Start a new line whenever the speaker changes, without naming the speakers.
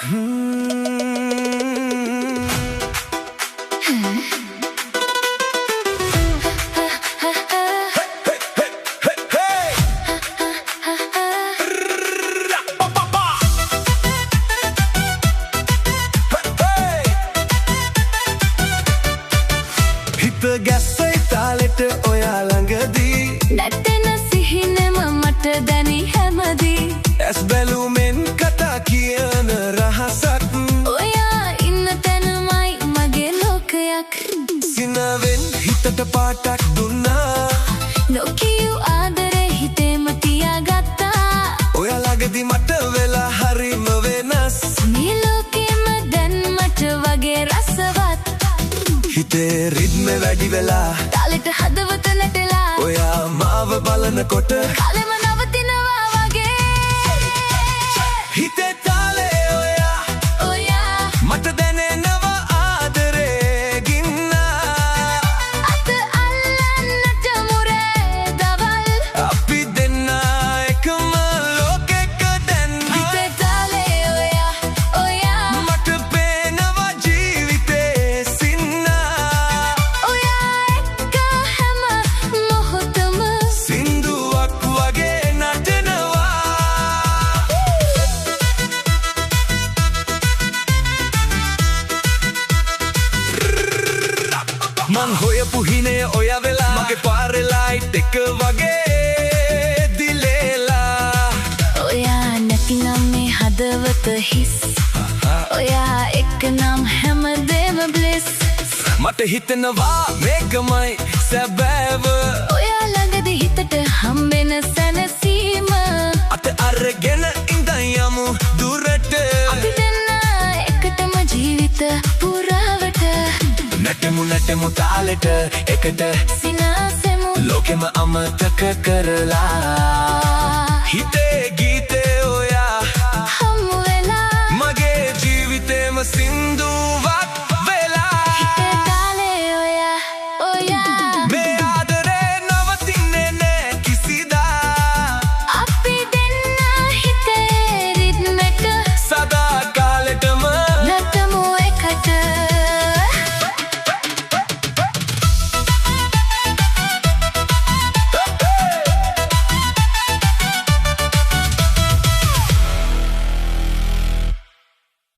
හිත ගැස්සයි තාලෙට ඔයා ළඟදී
නැටෙන සිහිනෙම මට දැනි හැමදී
ඇස් බැලුමෙන් කතා කියන රහසක්
ඔයා ඉන්න තැනමයි මගේ ලෝකයක්
සිනවෙන් හිතට පාටක් දුන්නා
නොකියූ ආදරේ හිතේම තියාගත්තා
ඔයා ළඟදී මට වෙලා හරිම වෙනස්
මේ ලෝකෙම දැන් මට වගේ රසවත්
හිතේ රිද්ම වැඩි වෙලා
තාලෙට හදවත නැටලා
ඔයා මාව බලනකොට
කාලෙම නවතිනවා වගේ
හිතේ තාලේ ඔයා මට දැනෙනවා ආදරේ ගින්න
අත අල්ලන්නට මුරේ දවල්
අපි දෙන්න එකම ලෝකෙක දැන්
හිතේ තාලේ ඔයා
මට පේනවා ජීවිතේ සින්න
ඔයා එක්ක හැම මොහොතම
සින්දුවක් වගේ නටනවා මං හොයපු හිනේ ඔයා වෙලා මගේ පාරේ ලයිට් එක වගේ දිලේලා
ඔයා නැතිනම් මේ හදවත හිස් ඔයා එක්ක නම් හැමදේම බ්ලෙස්
මට හිතෙනවා මේකමයි සැබෑව
ඔයා ළඟදී හිතට හම්බෙන සැනසීම
අත අරගෙන ඉඳන් යමු දුරට
අපි දෙන්න එකටම ජීවිත පුරාවට
නැටමු තාලෙට එකට
සිනාසෙමු
ලෝකෙම අමතක කරලා හිතේ